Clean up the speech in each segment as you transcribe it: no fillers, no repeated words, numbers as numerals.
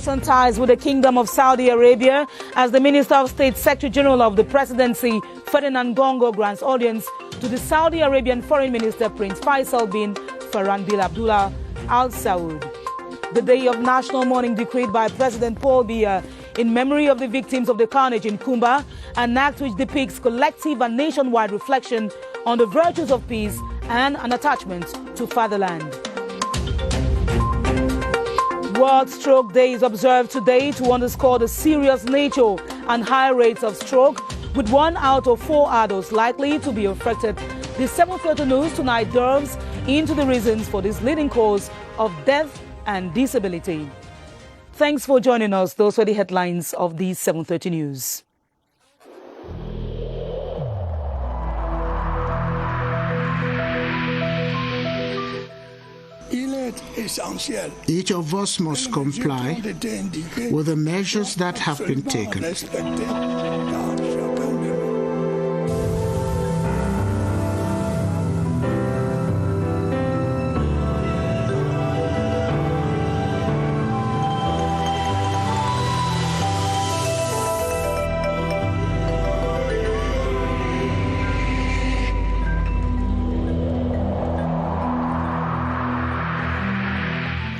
strengthen ties with the Kingdom of Saudi Arabia as the Minister of State, Secretary General of the Presidency, Ferdinand Gongo, grants audience to the Saudi Arabian Foreign Minister, Prince Faisal bin Farhan bin Abdullah Al Saud. The day of national mourning decreed by President Paul Biya in memory of the victims of the carnage in Kumba, an act which depicts collective and nationwide reflection on the virtues of peace and an attachment to fatherland. World Stroke Day is observed today to underscore the serious nature and high rates of stroke, with 1 out of 4 adults likely to be affected. The 7:30 news tonight delves into the reasons for this leading cause of death and disability. Thanks for joining us. Those were the headlines of the 7:30 news. Each of us must comply with the measures that have been taken.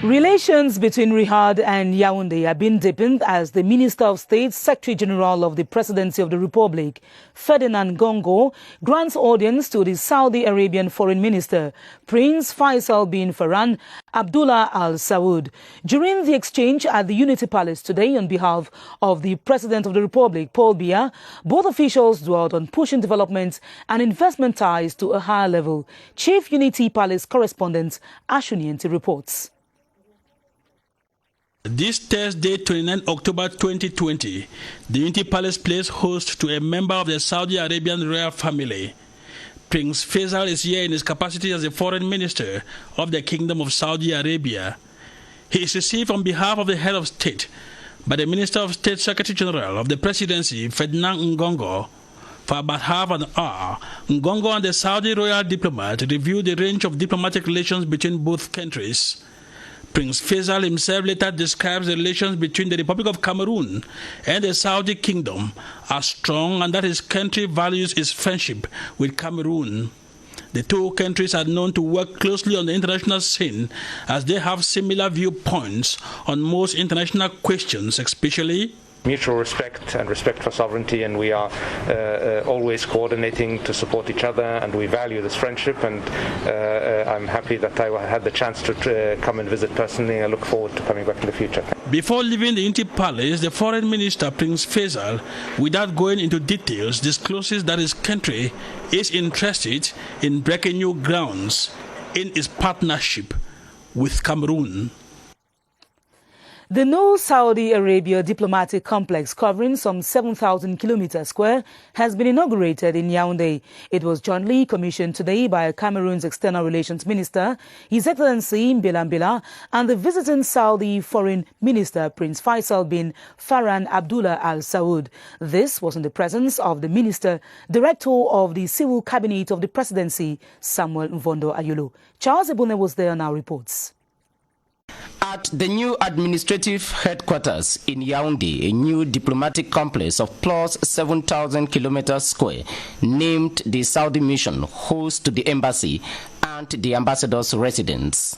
Relations between Riyadh and Yaoundé have been deepened as the Minister of State, Secretary General of the Presidency of the Republic, Ferdinand Gongo, grants audience to the Saudi Arabian Foreign Minister, Prince Faisal bin Farhan Abdullah Al Saud. During the exchange at the Unity Palace today on behalf of the President of the Republic, Paul Biya, both officials dwelled on pushing development and investment ties to a higher level. Chief Unity Palace correspondent Ashunienti reports. This Thursday, 29 October 2020, the Unity Palace plays host to a member of the Saudi Arabian royal family. Prince Faisal is here in his capacity as the Foreign Minister of the Kingdom of Saudi Arabia. He is received on behalf of the Head of State by the Minister of State, Secretary General of the Presidency, Ferdinand Ngongo. For about half an hour, Ngongo and the Saudi royal diplomat reviewed the range of diplomatic relations between both countries. Prince Faisal himself later describes the relations between the Republic of Cameroon and the Saudi Kingdom as strong, and that his country values its friendship with Cameroon. The two countries are known to work closely on the international scene as they have similar viewpoints on most international questions, especially mutual respect and respect for sovereignty, and we are always coordinating to support each other, and we value this friendship, and I'm happy that I had the chance to come and visit personally. I look forward to coming back in the future. Before leaving the Unity Palace, the Foreign Minister, Prince Faisal, without going into details, discloses that his country is interested in breaking new grounds in its partnership with Cameroon. The new Saudi Arabia diplomatic complex, covering some 7,000 kilometers square, has been inaugurated in Yaoundé. It was jointly commissioned today by Cameroon's External Relations Minister, His Excellency Mbila, and the visiting Saudi Foreign Minister, Prince Faisal bin Farhan Abdullah Al Saud. This was in the presence of the Minister, Director of the Civil Cabinet of the Presidency, Samuel Mvondo Ayolo. Charles Ebune was there and now reports. At the new administrative headquarters in Yaoundé, a new diplomatic complex of plus 7,000 kilometers square, named the Saudi Mission, host to the embassy and the ambassador's residence.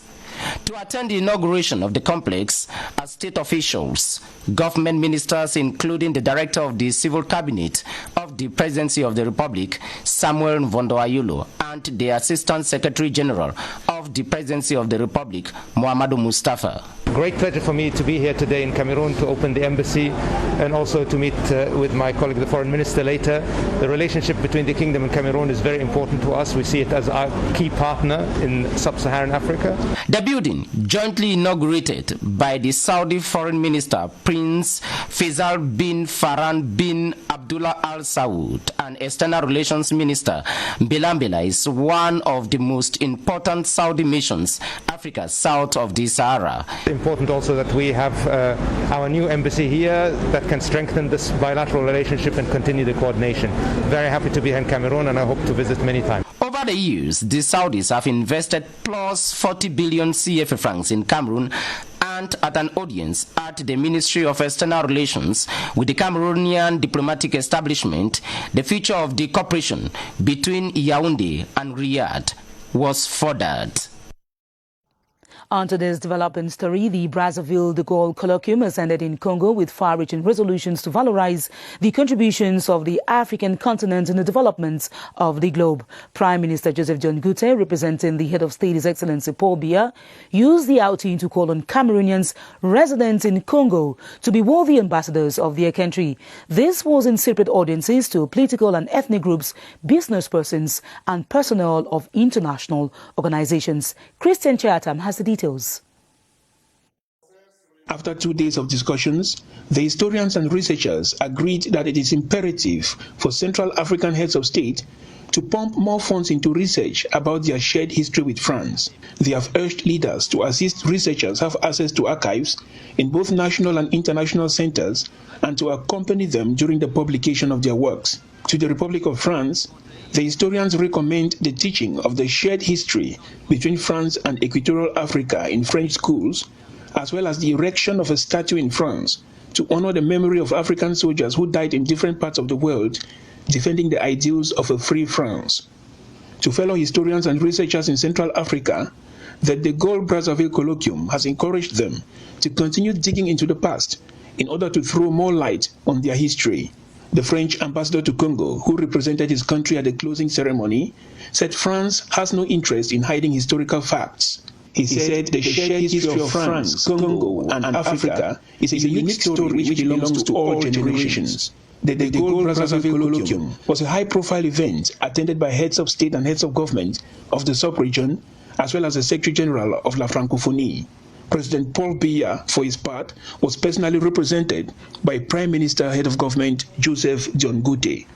To attend the inauguration of the complex are state officials, government ministers, including the Director of the Civil Cabinet of the Presidency of the Republic, Samuel Mvondo Ayolo, and the Assistant Secretary General of the Presidency of the Republic, Muhammadu Mustafa. Great pleasure for me to be here today in Cameroon to open the embassy and also to meet with my colleague, the Foreign Minister, later. The relationship between the Kingdom and Cameroon is very important to us. We see it as our key partner in sub-Saharan Africa. The building, jointly inaugurated by the Saudi Foreign Minister, Prince Faisal bin Farhan bin Abdullah Al Saud, and External Relations Minister Mbila, is one of the most important Saudi missions, Africa south of the Sahara. Important also that we have our new embassy here that can strengthen this bilateral relationship and continue the coordination. Very happy to be here in Cameroon, and I hope to visit many times. Over the years, the Saudis have invested plus 40 billion CFA francs in Cameroon learned at an audience at the Ministry of External Relations with the Cameroonian diplomatic establishment, the future of the cooperation between Yaoundé and Riyadh was furthered. On to this developing story, the Brazzaville de Gaulle colloquium has ended in Congo with far-reaching resolutions to valorize the contributions of the African continent in the development of the globe. Prime Minister Joseph John Gute, representing the head of state, His Excellency Paul Biya, used the outing to call on Cameroonians resident in Congo to be worthy ambassadors of their country. This was in separate audiences to political and ethnic groups, business persons and personnel of international organizations. Christian Chatham has the details. After 2 days of discussions, the historians and researchers agreed that it is imperative for Central African heads of state to pump more funds into research about their shared history with France. They have urged leaders to assist researchers have access to archives in both national and international centers and to accompany them during the publication of their works. To the Republic of France, the historians recommend the teaching of the shared history between France and Equatorial Africa in French schools, as well as the erection of a statue in France to honor the memory of African soldiers who died in different parts of the world defending the ideals of a free France. To fellow historians and researchers in Central Africa, the De Gaulle Brazzaville colloquium has encouraged them to continue digging into the past in order to throw more light on their history. The French ambassador to Congo, who represented his country at the closing ceremony, said France has no interest in hiding historical facts. He said the shared history of France, Congo, and Africa is a unique story which belongs to all generations. The De Gaulle Brazzaville colloquium was a high-profile event attended by heads of state and heads of government of the sub-region, as well as the Secretary General of La Francophonie. President Paul Biya, for his part, was personally represented by Prime Minister, Head of Government, Joseph John Gute.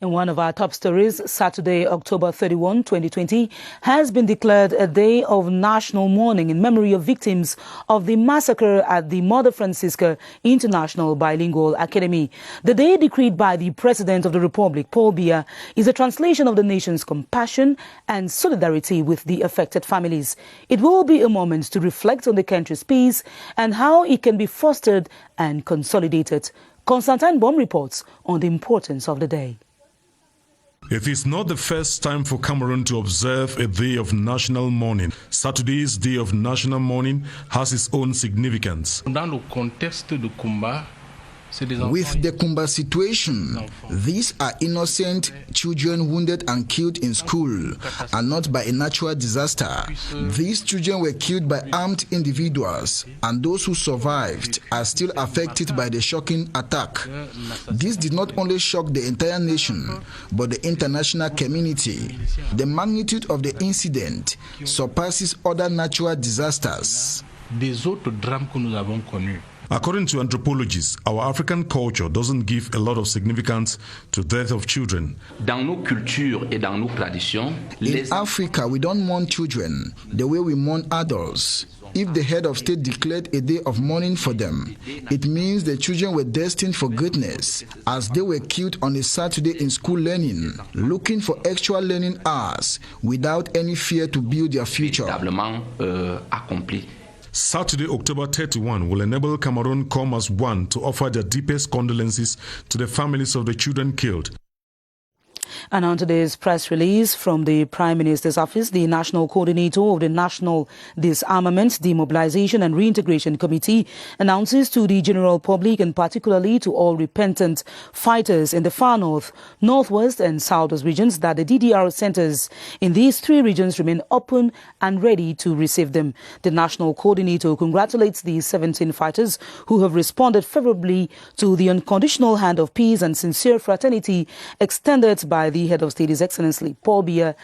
In one of our top stories, Saturday, October 31, 2020, has been declared a day of national mourning in memory of victims of the massacre at the Mother Francisca International Bilingual Academy. The day decreed by the President of the Republic, Paul Biya, is a translation of the nation's compassion and solidarity with the affected families. It will be a moment to reflect on the country's peace and how it can be fostered and consolidated. Constantine Baum reports on the importance of the day. It is not the first time for Cameroon to observe a day of national mourning. Saturday's day of national mourning has its own significance. With the Kumba situation, these are innocent children wounded and killed in school, and not by a natural disaster. These children were killed by armed individuals, and those who survived are still affected by the shocking attack. This did not only shock the entire nation, but the international community. The magnitude of the incident surpasses other natural disasters. According to anthropologists, our African culture doesn't give a lot of significance to the death of children. In Africa, we don't mourn children the way we mourn adults. If the head of state declared a day of mourning for them, it means the children were destined for greatness, as they were killed on a Saturday in school learning, looking for extra learning hours without any fear to build their future. Saturday, October 31, will enable Cameroon come as one to offer their deepest condolences to the families of the children killed. And on today's press release from the Prime Minister's office, the National Coordinator of the National Disarmament, Demobilization and Reintegration Committee announces to the general public and particularly to all repentant fighters in the far north, northwest and southwest regions that the DDR centers in these three regions remain open and ready to receive them. The National Coordinator congratulates the 17 fighters who have responded favorably to the unconditional hand of peace and sincere fraternity extended by the head of state, His Excellency Paul Biya,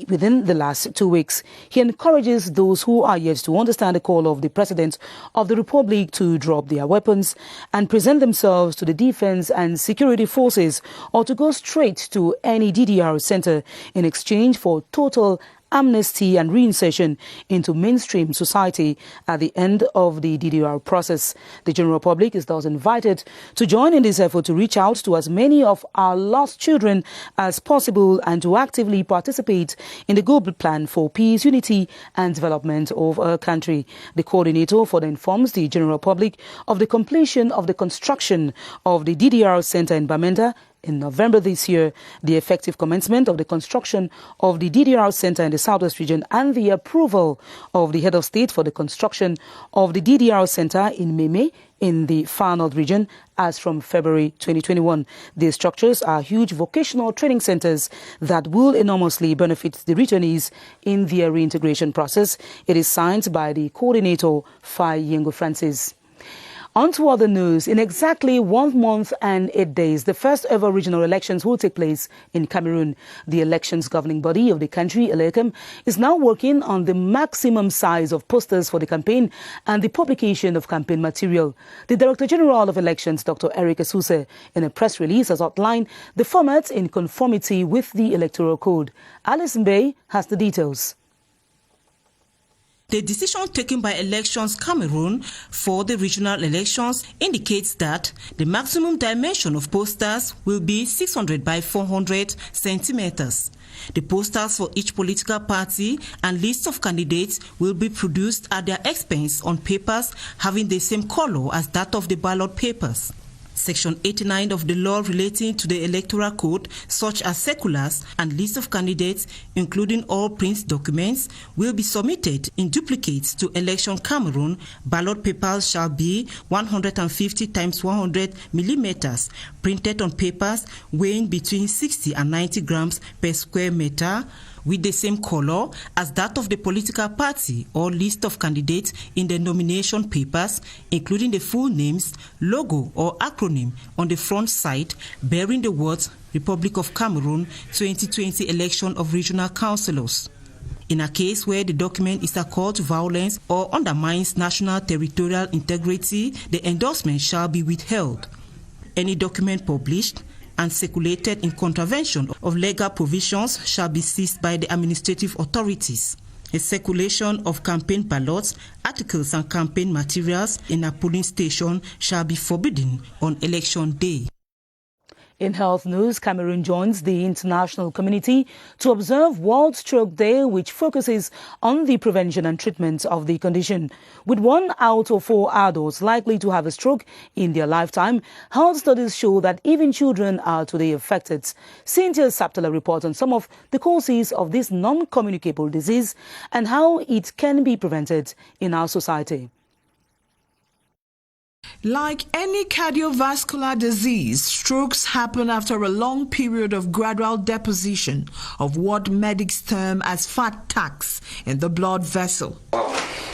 within the last 2 weeks. He encourages those who are yet to understand the call of the President of the Republic to drop their weapons and present themselves to the defense and security forces or to go straight to any DDR center in exchange for total amnesty and reinsertion into mainstream society at the end of the DDR process. The general public is thus invited to join in this effort to reach out to as many of our lost children as possible and to actively participate in the global plan for peace, unity and development of our country. The coordinator further informs the general public of the completion of the construction of the DDR Center in Bamenda in November this year, the effective commencement of the construction of the DDR Center in the Southwest region, and the approval of the head of state for the construction of the DDR Center in Meme in the Far North region as from February 2021. These structures are huge vocational training centers that will enormously benefit the returnees in their reintegration process. It is signed by the coordinator, Fai Yengo Francis. On to other news. In exactly 1 month and 8 days, the first ever regional elections will take place in Cameroon. The elections governing body of the country, Elecem, is now working on the maximum size of posters for the campaign and the publication of campaign material. The Director General of Elections, Dr. Eric Esuse, in a press release has outlined the format in conformity with the Electoral Code. Alice Mbey has the details. The decision taken by Elections Cameroon for the regional elections indicates that the maximum dimension of posters will be 600 by 400 centimeters. The posters for each political party and list of candidates will be produced at their expense on papers having the same color as that of the ballot papers. Section 89 of the law relating to the Electoral Code, such as circulars and lists of candidates, including all print documents, will be submitted in duplicates to Election Cameroon. Ballot papers shall be 150 times 100 millimeters, printed on papers weighing between 60 and 90 grams per square meter, with the same color as that of the political party or list of candidates in the nomination papers, including the full names, logo or acronym on the front side bearing the words Republic of Cameroon 2020 Election of Regional Councillors. In a case where the document is a call to violence or undermines national territorial integrity, the endorsement shall be withheld. Any document published and circulated in contravention of legal provisions shall be seized by the administrative authorities. A circulation of campaign ballots, articles and campaign materials in a polling station shall be forbidden on election day. In health news, Cameroon joins the international community to observe World Stroke Day, which focuses on the prevention and treatment of the condition. With 1 out of 4 adults likely to have a stroke in their lifetime, health studies show that even children are today affected. Cynthia Saptala reports on some of the causes of this non-communicable disease and how it can be prevented in our society. Like any cardiovascular disease, strokes happen after a long period of gradual deposition of what medics term as fat tax in the blood vessel.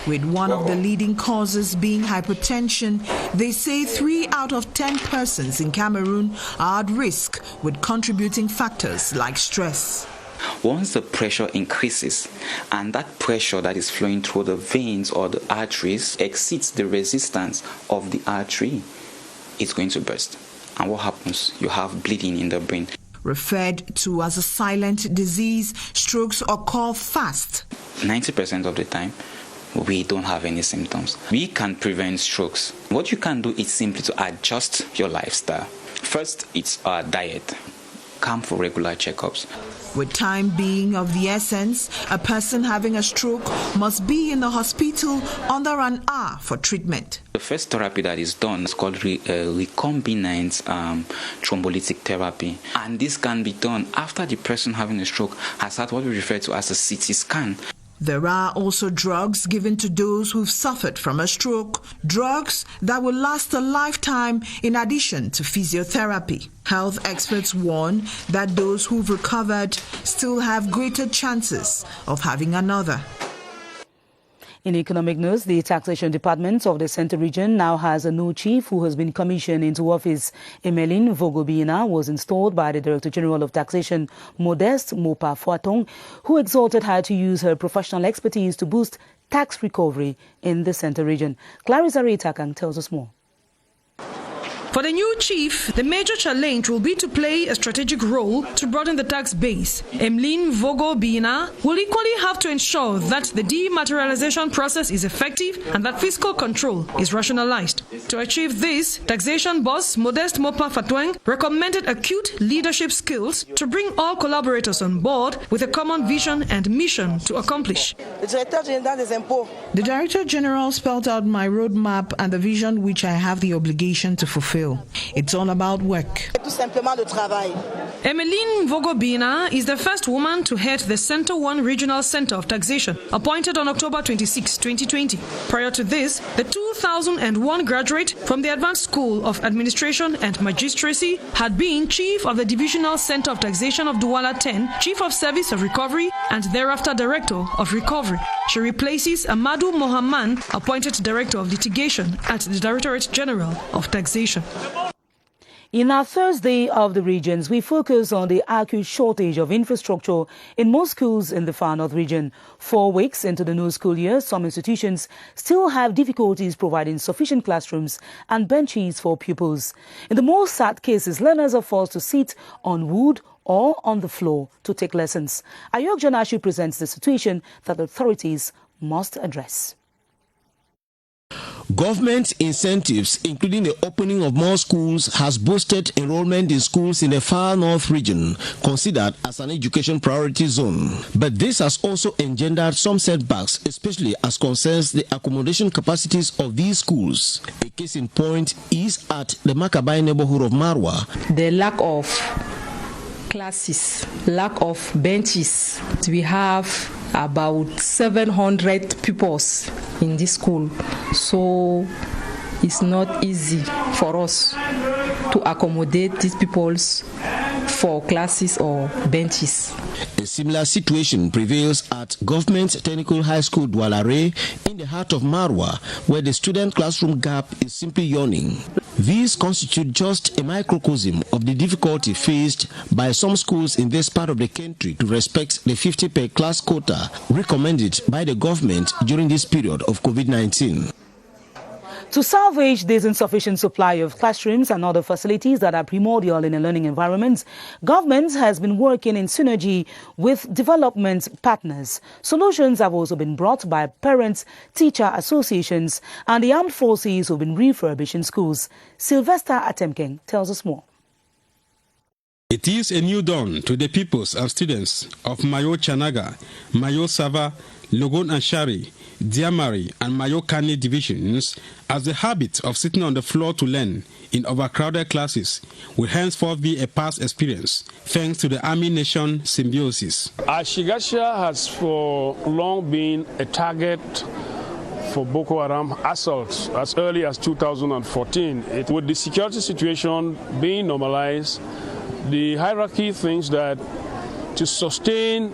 With one of the leading causes being hypertension, they say 3 out of 10 persons in Cameroon are at risk, with contributing factors like stress. Once the pressure increases and that pressure that is flowing through the veins or the arteries exceeds the resistance of the artery, it's going to burst. And what happens? You have bleeding in the brain. Referred to as a silent disease, strokes occur fast. 90% of the time, we don't have any symptoms. We can prevent strokes. What you can do is simply to adjust your lifestyle. First, it's our diet. Come for regular checkups. With time being of the essence, a person having a stroke must be in the hospital under an hour for treatment. The first therapy that is done is called recombinant thrombolytic therapy. And this can be done after the person having a stroke has had what we refer to as a CT scan. There are also drugs given to those who've suffered from a stroke, drugs that will last a lifetime in addition to physiotherapy. Health experts warn that those who've recovered still have greater chances of having another. In economic news, the taxation department of the Central Region now has a new chief who has been commissioned into office. Emeline Vogobina was installed by the Director General of Taxation, Modeste Mopa Fuatong, who exhorted her to use her professional expertise to boost tax recovery in the Central Region. Clarissa Reitakang tells us more. For the new chief, the major challenge will be to play a strategic role to broaden the tax base. Emmeline Vogo-Bina will equally have to ensure that the dematerialization process is effective and that fiscal control is rationalized. To achieve this, taxation boss Modeste Mopa Fatweng recommended acute leadership skills to bring all collaborators on board with a common vision and mission to accomplish. The Director General spelled out my roadmap and the vision which I have the obligation to fulfill. It's all about work. Emmeline Vogo-Bina is the first woman to head the Center 1 Regional Center of Taxation, appointed on October 26, 2020. Prior to this, the 2001 graduate from the Advanced School of Administration and Magistracy had been Chief of the Divisional Center of Taxation of Douala 10, Chief of Service of Recovery, and thereafter Director of Recovery. She replaces Amadou Mohamed, appointed Director of Litigation at the Directorate General of Taxation. In our Thursday of the regions, we focus on the acute shortage of infrastructure in most schools in the Far North region. 4 weeks into the new school year, some institutions still have difficulties providing sufficient classrooms and benches for pupils. In the most sad cases, learners are forced to sit on wood or on the floor to take lessons. Ayok Janashu presents the situation that the authorities must address. Government incentives, including the opening of more schools, has boosted enrollment in schools in the Far North region, considered as an education priority zone. But this has also engendered some setbacks, especially as concerns the accommodation capacities of these schools. A case in point is at the Makabai neighborhood of Marwa. The lack of classes, lack of benches. We have about 700 pupils in this school, so it's not easy for us to accommodate these pupils for classes or benches. A similar situation prevails at Government Technical High School Doualare in the heart of Marwa, where the student classroom gap is simply yawning. These constitute just a microcosm of the difficulty faced by some schools in this part of the country to respect the 50 per class quota recommended by the government during this period of COVID-19. To salvage this insufficient supply of classrooms and other facilities that are primordial in a learning environment, government has been working in synergy with development partners. Solutions have also been brought by parents, teacher associations and the armed forces who have been refurbishing schools. Sylvester Atemking tells us more. It is a new dawn to the pupils and students of Mayo Chanaga, Mayo Sava, Logon and Shari, Diamari and Mayo Kani divisions as the habit of sitting on the floor to learn in overcrowded classes will henceforth be a past experience thanks to the Army Nation symbiosis. Ashigasha has for long been a target for Boko Haram assaults as early as 2014. With the security situation being normalized, the hierarchy thinks that to sustain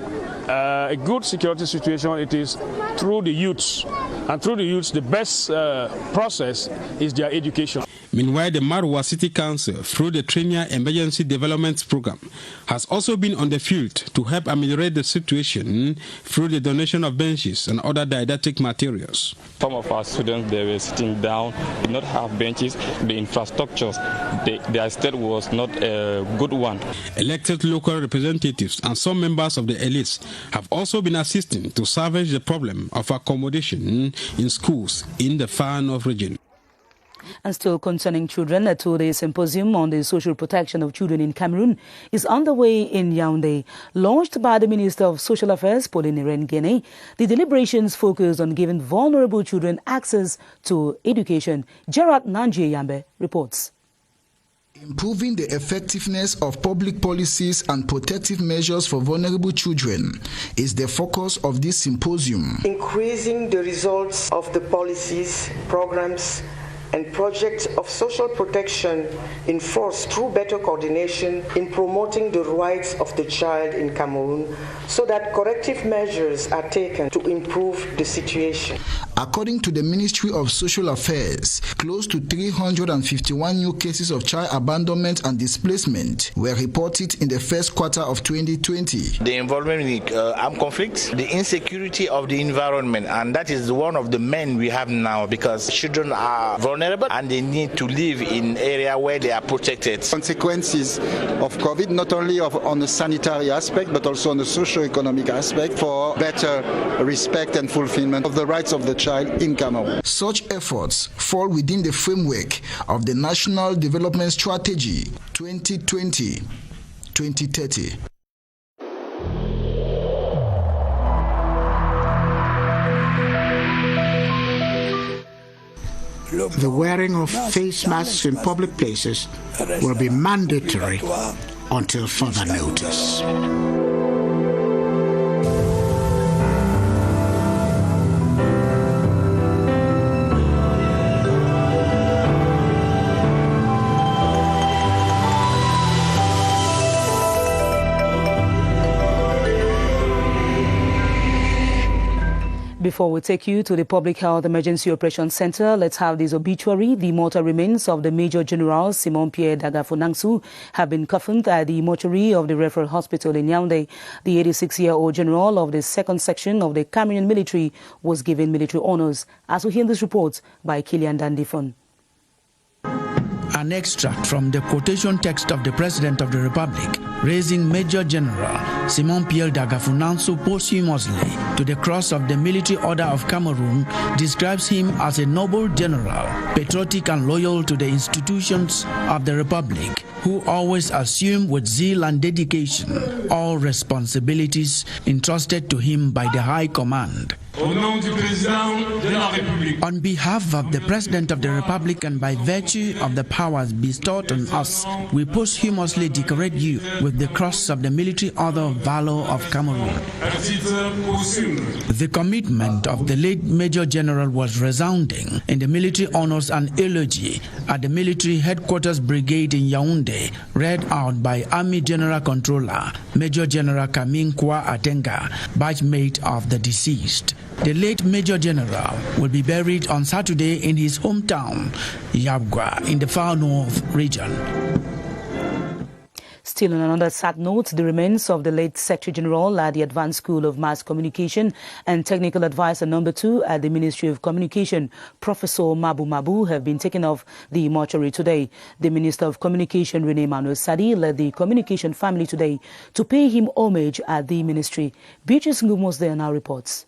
a good security situation, it is through the youths. And through the youths, the best process is their education. Meanwhile, the Marwa City Council, through the Training Emergency Development Program, has also been on the field to help ameliorate the situation through the donation of benches and other didactic materials. Some of our students, they were sitting down, did not have benches. The infrastructures, their state was not a good one. Elected local representatives and some members of the elites have also been assisting to salvage the problem of accommodation in schools in the Far North region. And still concerning children, a 2-day symposium on the social protection of children in Cameroon is underway in Yaoundé. Launched by the Minister of Social Affairs, Pauline Irene, the deliberations focus on giving vulnerable children access to education. Gerard Nanji-Yambe reports. Improving the effectiveness of public policies and protective measures for vulnerable children is the focus of this symposium. Increasing the results of the policies, programs, and projects of social protection in force through better coordination in promoting the rights of the child in Cameroon so that corrective measures are taken to improve the situation. According to the Ministry of Social Affairs, close to 351 new cases of child abandonment and displacement were reported in the first quarter of 2020. The involvement in armed conflicts, the insecurity of the environment, and that is one of the men we have now because children are vulnerable vulnerable and they need to live in area where they are protected. Consequences of COVID, not only on the sanitary aspect, but also on the socio-economic aspect for better respect and fulfillment of the rights of the child in Cameroon. Such efforts fall within the framework of the National Development Strategy 2020-2030. The wearing of face masks in public places will be mandatory until further notice. Before we take you to the Public Health Emergency Operations Center, let's have this obituary. The mortal remains of the Major General Simon Pierre Dagafonangsu have been coffined at the mortuary of the referral hospital in Yaoundé. The 86-year-old general of the 2nd section of the Cameroon military was given military honors. As we hear this report by Kilian Dandifon. An extract from the quotation text of the President of the Republic, raising Major General Simon Pierre Dagafonangsu posthumously to the Cross of the Military Order of Cameroon, describes him as a noble general, patriotic and loyal to the institutions of the Republic, who always assumed with zeal and dedication all responsibilities entrusted to him by the High Command. On behalf of the President of the Republic and by virtue of the powers bestowed on us, we posthumously decorate you with the Cross of the Military Order of Valor of Cameroon. The commitment of the late Major General was resounding in the military honors and eulogy at the military headquarters brigade in Yaoundé, read out by Army General Controller Major General Kamin Kwa Atenga, batchmate of the deceased. The late Major General will be buried on Saturday in his hometown, Yabgwa, in the far north region. Still on another sad note, the remains of the late Secretary General at the Advanced School of Mass Communication and Technical Advisor No. 2 at the Ministry of Communication, Professor Mabu Mabu, have been taken off the mortuary today. The Minister of Communication, Rene Emmanuel Sadi, led the communication family today to pay him homage at the ministry. Beatrice Ngumos there now reports.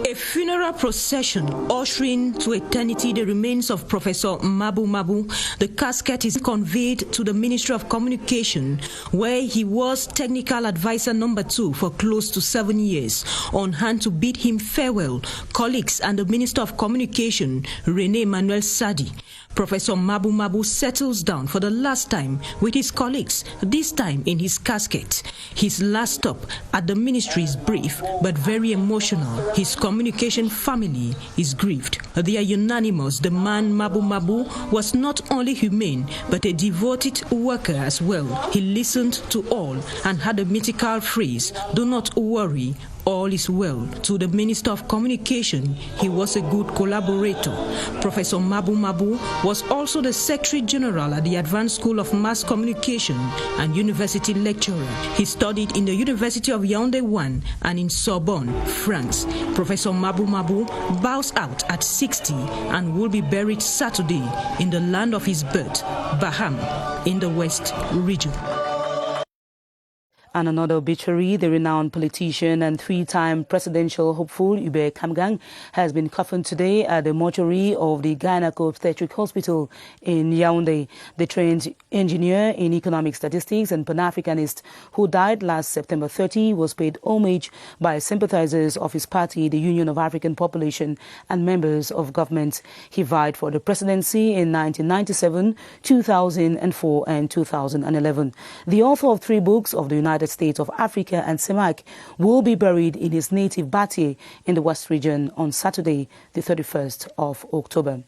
A funeral procession ushering to eternity the remains of Professor Mabu Mabu. The casket is conveyed to the Ministry of Communication, where he was Technical Advisor No. 2 for close to 7 years. On hand to bid him farewell, colleagues and the Minister of Communication, Rene Emmanuel Sadi. Professor Mabu Mabu settles down for the last time with his colleagues, this time in his casket. His last stop at the ministry is brief but very emotional. His communication family is grieved. They are unanimous. The man Mabu Mabu was not only humane but a devoted worker as well. He listened to all and had a mythical phrase, "Do not worry, all is well." To the Minister of Communication, he was a good collaborator. Professor Mabu Mabu was also the Secretary General at the Advanced School of Mass Communication and University lecturer. He studied in the University of Yaoundé 1 and in Sorbonne, France. Professor Mabu Mabu bows out at 60 and will be buried Saturday in the land of his birth, Baham, in the West region. And another obituary, the renowned politician and 3-time presidential hopeful Hubert Kamgang has been coffined today at the mortuary of the Gynecobstetric Hospital in Yaoundé. The trained engineer in economic statistics and Pan-Africanist who died last September 30 was paid homage by sympathizers of his party, the Union of African Population, and members of government. He vied for the presidency in 1997, 2004 and 2011. The author of 3 books of the United States of Africa and CEMAC will be buried in his native Batie in the West region on Saturday, the 31st of October.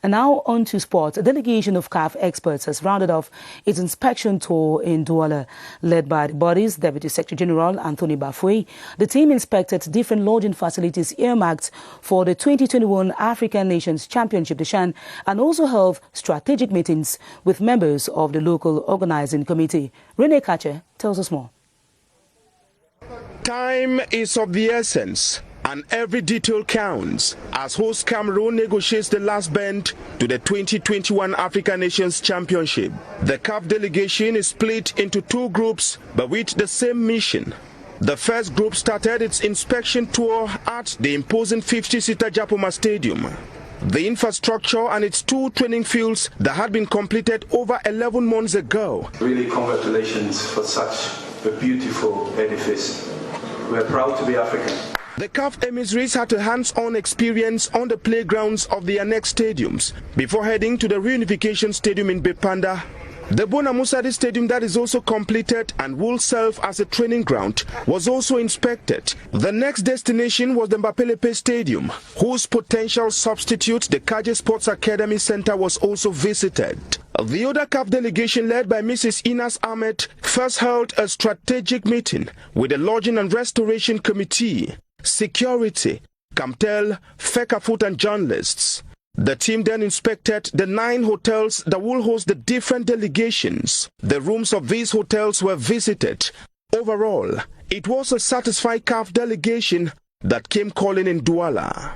And now on to sport. A delegation of CAF experts has rounded off its inspection tour in Douala. Led by the body's Deputy Secretary General Anthony Bafoué, the team inspected different lodging facilities earmarked for the 2021 African Nations Championship, the CHAN, and also held strategic meetings with members of the local organizing committee. Rene Kache tells us more. Time is of the essence And every detail counts as host Cameroon negotiates the last bend to the 2021 African Nations Championship. The CAF delegation is split into two groups but with the same mission. The first group started its inspection tour at the imposing 50-seater Japoma Stadium. The infrastructure and its two training fields that had been completed over 11 months ago. Really congratulations for such a beautiful edifice. We are proud to be African. The CAF emissaries had a hands-on experience on the playgrounds of the annexed stadiums before heading to the reunification stadium in Bepanda. The Bonamusadi Stadium that is also completed and will serve as a training ground was also inspected. The next destination was the Mbapelepe Stadium, whose potential substitute, the Kaje Sports Academy Center, was also visited. The other CAF delegation led by Mrs. Inas Ahmed first held a strategic meeting with the Lodging and Restoration Committee, Security, Camtel, Fcfa and journalists. The team then inspected the 9 hotels that will host the different delegations. The rooms of these hotels were visited. Overall, it was a satisfied CAF delegation that came calling in Douala.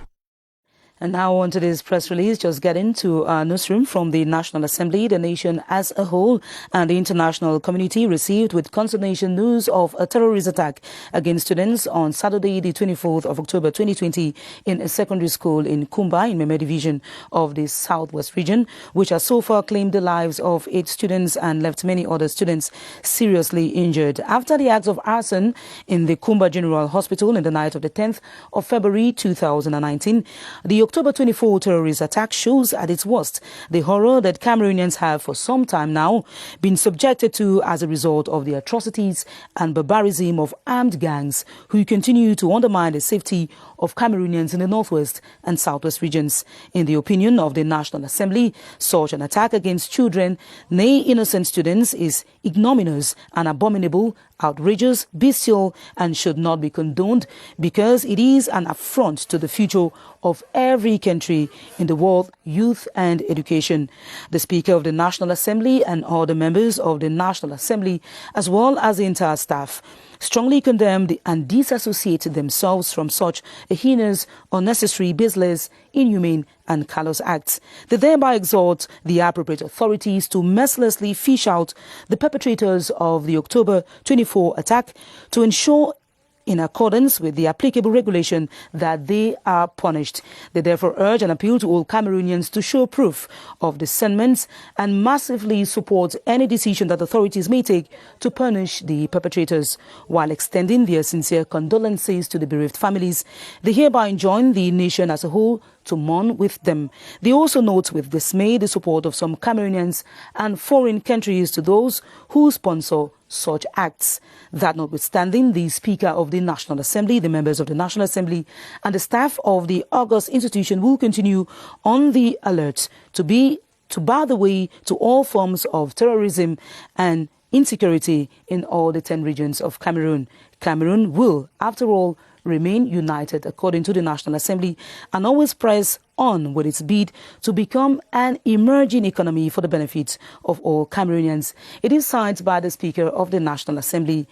And now on today's press release, just getting to our newsroom from the National Assembly. The nation as a whole and the international community received with consternation news of a terrorist attack against students on Saturday, the 24th of October 2020 in a secondary school in Kumba in Kmer division of the Southwest region, which has so far claimed the lives of 8 students and left many other students seriously injured. After the acts of arson in the Kumba General Hospital in the night of the 10th of February 2019, the October 24 terrorist attack shows at its worst the horror that Cameroonians have for some time now been subjected to as a result of the atrocities and barbarism of armed gangs who continue to undermine the safety of Cameroonians in the northwest and southwest regions. In the opinion of the National Assembly, such an attack against children, nay innocent students, is ignominious and abominable, outrageous, bestial, and should not be condoned because it is an affront to the future of every country in the world, youth and education. The Speaker of the National Assembly and all the members of the National Assembly, as well as the entire staff, strongly condemned and disassociated themselves from such a heinous, unnecessary, baseless, inhumane and callous acts. They thereby exhort the appropriate authorities to mercilessly fish out the perpetrators of the October 24 attack to ensure, in accordance with the applicable regulation, that they are punished. They therefore urge and appeal to all Cameroonians to show proof of discernment and massively support any decision that authorities may take to punish the perpetrators. While extending their sincere condolences to the bereaved families, they hereby join the nation as a whole to mourn with them. They also note with dismay the support of some Cameroonians and foreign countries to those who sponsor such acts. That notwithstanding, the Speaker of the National Assembly, the members of the National Assembly and the staff of the august institution will continue on the alert to bar the way to all forms of terrorism and insecurity in all the 10 regions of Cameroon. Cameroon will, after all, remain united, according to the National Assembly, and always press on with its bid to become an emerging economy for the benefit of all Cameroonians. It is signed by the Speaker of the National Assembly,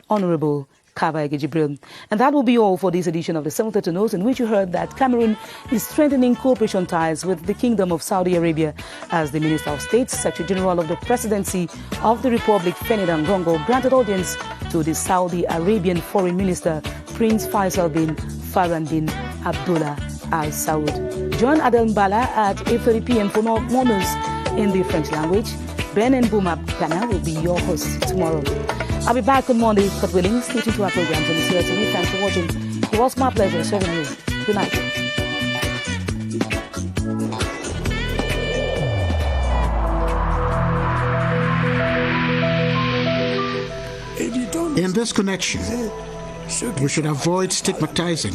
Honorable Kamer. And that will be all for this edition of the 7:30 News, in which you heard that Cameroon is strengthening cooperation ties with the Kingdom of Saudi Arabia as the Minister of State, Secretary General of the Presidency of the Republic, Ferdinand Gongo, granted audience to the Saudi Arabian Foreign Minister, Prince Faisal bin Farhan bin Abdullah Al Saud. Join Adel Mbala at 8:30 p.m. for more news in the French language. Ben and Boumab Kana will be your host tomorrow. I'll be back on Monday, God willing. Stay tuned to our programs on the CRTV. Thanks for watching. It was my pleasure serving you. Good night. In this connection, we should avoid stigmatizing